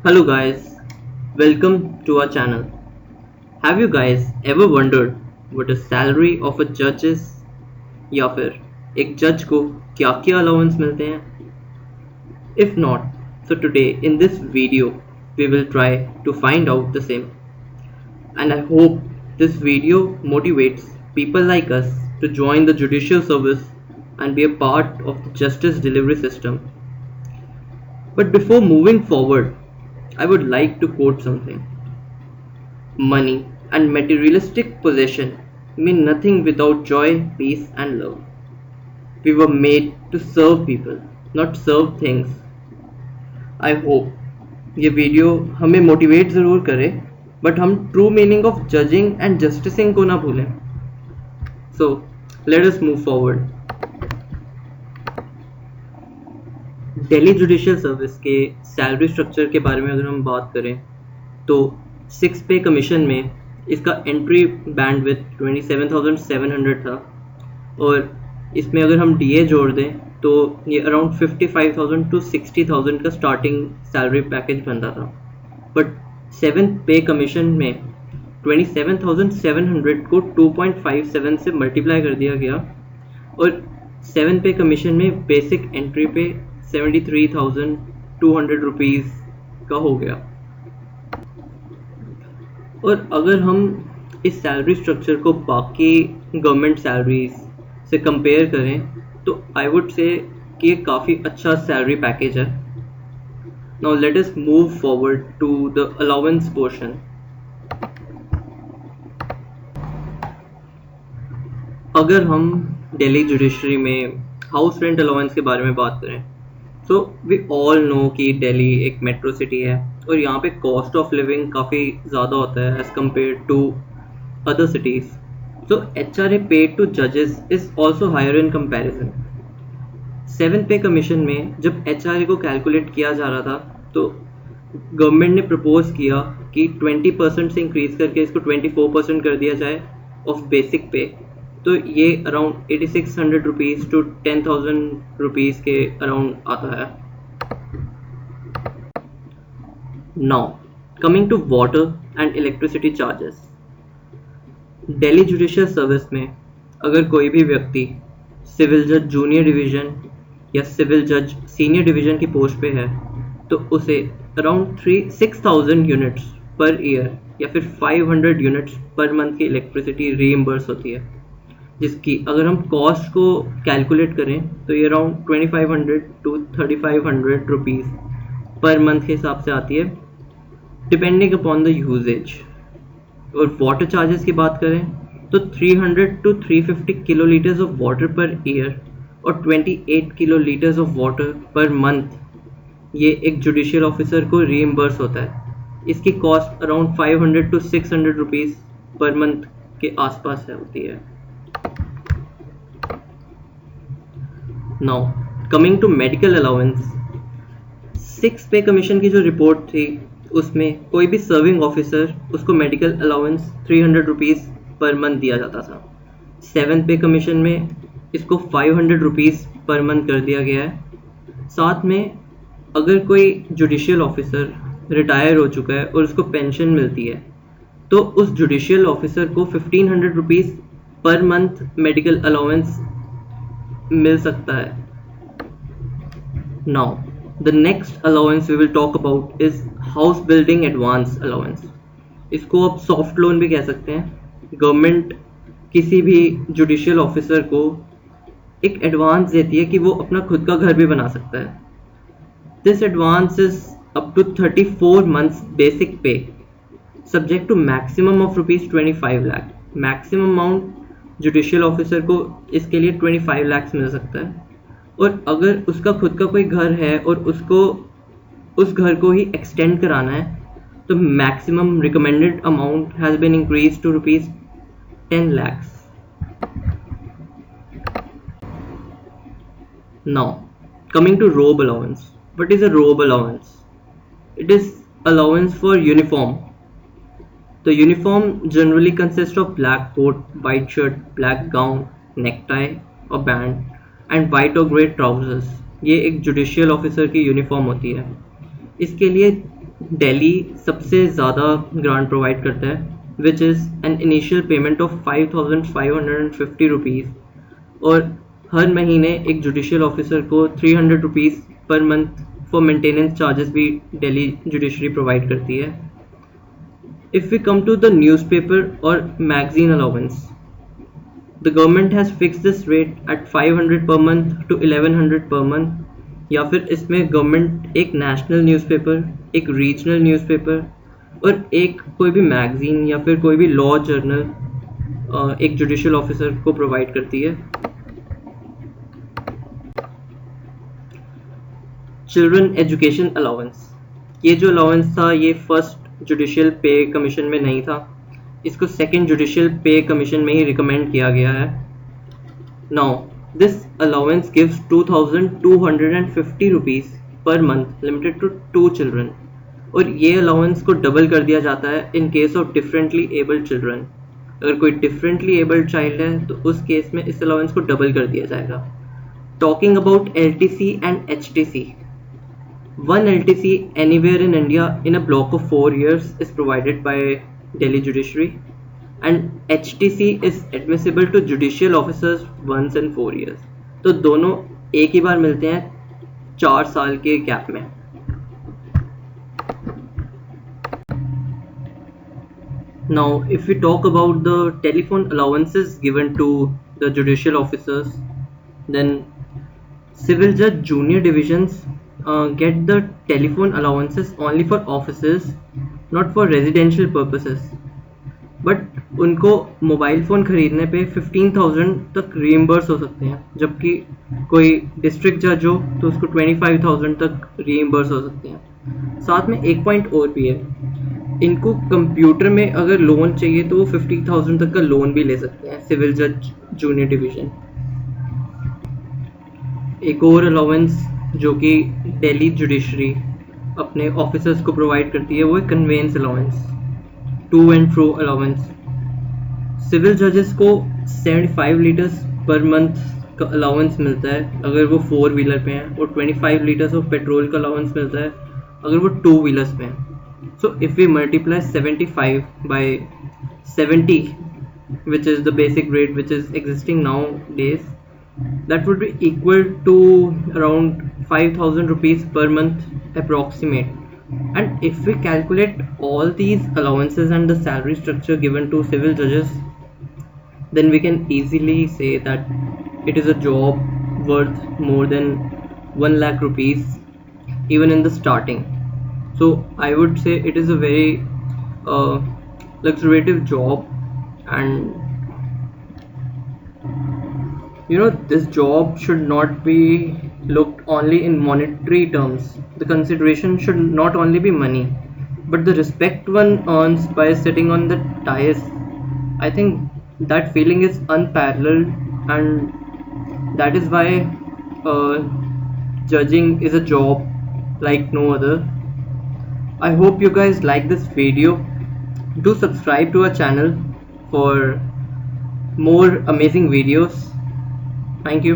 Hello guys, welcome to our channel. Have you guys ever wondered what the salary of a judge is? या फिर एक जज को क्या क्या अलाउंस मिलते हैं? If not, so today in this video we will try to find out the same. And I hope this video motivates people like us to join the judicial service and be a part of the justice delivery system. But before moving forward, I would like to quote something. Money and materialistic possession mean nothing without joy, peace, and love. We were made to serve people, not serve things. I hope ये video हमें motivate ज़रूर करे, but हम true meaning of judging and justicing को ना भूलें. So let us move forward. Delhi judicial service के salary structure के बारे में अगर हम बात करें तो 6 पे कमीशन में इसका एंट्री बैंड विथ 27,700 था, और इसमें अगर हम डीए जोड़ दें तो ये अराउंड 55,000 टू 60,000 का स्टार्टिंग सैलरी पैकेज बनता था. बट 7th पे कमीशन में 27,700 को 2.57 से मल्टीप्लाई कर दिया गया, और 7th पे कमीशन में बेसिक एंट्री पे 73,200 रुपीज़ का हो गया. और अगर हम इस सैलरी स्ट्रक्चर को बाकी गवर्नमेंट सैलरीज से कंपेयर करें तो आई वुड से कि ये काफ़ी अच्छा सैलरी पैकेज है. Now let us move forward to the allowance portion. अगर हम दिल्ली जुडिशरी में हाउस रेंट अलाउंस के बारे में बात करें तो वी ऑल नो कि दिल्ली एक मेट्रो सिटी है और यहाँ पे कॉस्ट ऑफ लिविंग काफ़ी ज़्यादा होता है as compared to other cities. So HRA paid to जजेस is also higher in comparison. 7th pay commission में जब HRA को कैलकुलेट किया जा रहा था तो गवर्नमेंट ने प्रपोज किया कि 20% से इंक्रीज़ करके इसको 24% कर दिया जाए ऑफ बेसिक पे. तो ये अराउंड 8,600 रुपीज़ टू 10,000 रुपीज़ के अराउंड आता है. Now coming to water and electricity charges. Delhi judicial service में अगर कोई भी व्यक्ति सिविल जज जूनियर डिवीज़न या सिविल जज सीनियर डिवीज़न की पोस्ट पे है तो उसे अराउंड 6,000 यूनिट्स पर ईयर या फिर 500 यूनिट्स पर मंथ की इलेक्ट्रिसिटी रीइम्बर्स होती है, जिसकी अगर हम कॉस्ट को कैलकुलेट करें तो ये around 2,500 to 3,500 rupees per month के हिसाब से आती है, डिपेंडिंग अपॉन द यूजेज. और वाटर चार्जेस की बात करें तो 300 to 350 kilolitres of water per year और 28 kilolitres of water per month ये एक जुडिशियल ऑफिसर को रीइम्बर्स होता है. इसकी cost around 500 to 600 rupees per month के आसपास होती है. Now coming to medical allowance. 6 पे कमीशन की जो रिपोर्ट थी उसमें कोई भी सर्विंग ऑफिसर उसको medical allowance 300 rupees per month दिया जाता था. 7th पे कमीशन में इसको 500 रुपीज़ पर मंथ कर दिया गया है. साथ में अगर कोई जुडिशियल ऑफिसर रिटायर हो चुका है और उसको पेंशन मिलती है तो उस जुडिशियल ऑफिसर को 1,500 rupees per month medical allowance मिल सकता है. Now the next allowance we will talk about is house building advance allowance. इसको आप सॉफ्ट लोन भी कह सकते हैं. गवर्नमेंट किसी भी जुडिशियल ऑफिसर को एक एडवांस देती है कि वो अपना खुद का घर भी बना सकता है. This advance is up to 34 months basic pay subject to maximum of ₹25 lakh. Maximum amount judicial officer को इसके लिए 25 लाख मिल सकता है. और अगर उसका खुद का कोई घर है और उसको उस घर को ही एक्सटेंड कराना है तो maximum recommended amount has been increase to ₹10 lakhs. Now coming to robe allowance. What is a robe allowance? It is allowance for uniform. The uniform generally consists of black coat, white shirt, black gown, necktie or band and white or grey trousers. ये एक judicial officer की uniform होती है. इसके लिए दिल्ली सबसे ज़्यादा grant provide करता है which is an initial payment of 5550 rupees, और हर महीने एक जुडिशियल ऑफिसर को 300 rupees per month for maintenance charges भी दिल्ली जुडिशरी प्रोवाइड करती है. If we come to the newspaper or magazine allowance, the government has fixed this rate at 500 per month to 1100 per month. या फिर इसमें government एक national newspaper, एक regional newspaper और एक कोई भी मैगजीन या फिर कोई भी लॉ जर्नल एक जुडिशियल ऑफिसर को प्रोवाइड करती है. चिल्ड्रन एजुकेशन अलाउंस, ये जो अलाउंस था ये फर्स्ट जुडिशियल पे कमीशन में नहीं था, इसको सेकंड जुडिशियल पे कमीशन में ही रिकमेंड किया गया है. Now this allowance gives 2250 rupees per month limited to 2 children, और ये अलाउंस को डबल कर दिया जाता है in case of differently abled children. अगर कोई डिफरेंटली एबल्ड चाइल्ड है तो उस केस में इस अलाउंस को डबल कर दिया जाएगा. Talking about LTC and HTC, one LTC anywhere in India in a block of 4 years is provided by Delhi Judiciary, and HTC is admissible to judicial officers once in 4 years. तो दोनों एक ही बार मिलते हैं 4 साल के गैप में. Now if we talk about the telephone allowances given to the judicial officers, then civil judge junior divisions get the telephone allowances only for offices, not for residential purposes. But उनको mobile phone ख़रीदने पे 15,000 तक reimburse हो सकते हैं, जबकि कोई district जज हो तो उसको 25,000 तक रीइम्बर्स हो सकते हैं. साथ में एक पॉइंट और भी है, इनको कंप्यूटर में अगर लोन चाहिए तो वो 50,000 तक का लोन भी ले सकते हैं सिविल जज जूनियर डिवीज़न. एक और अलाउंस जो कि दिल्ली जुडिशरी अपने ऑफिसर्स को प्रोवाइड करती है वो है conveyance allowance, to and fro allowance. Civil जजेस को 75 लीटर्स पर मंथ का अलाउंस मिलता है अगर वो 4 व्हीलर पे हैं, और 25 लीटर्स ऑफ पेट्रोल का अलाउंस मिलता है अगर वो 2 व्हीलर्स पे हैं. So if we multiply 75 by 70 which is the basic rate which is existing nowadays, that would be equal to around 5,000 rupees per month approximate. And if we calculate all these allowances and the salary structure given to civil judges, then we can easily say that it is a job worth more than 1 lakh rupees even in the starting. So I would say it is a very luxuriative job, and this job should not be looked only in monetary terms. The consideration should not only be money, but the respect one earns by sitting on the dais. I think that feeling is unparalleled, and that is why judging is a job like no other. I hope you guys like this video. Do subscribe to our channel for more amazing videos. Thank you.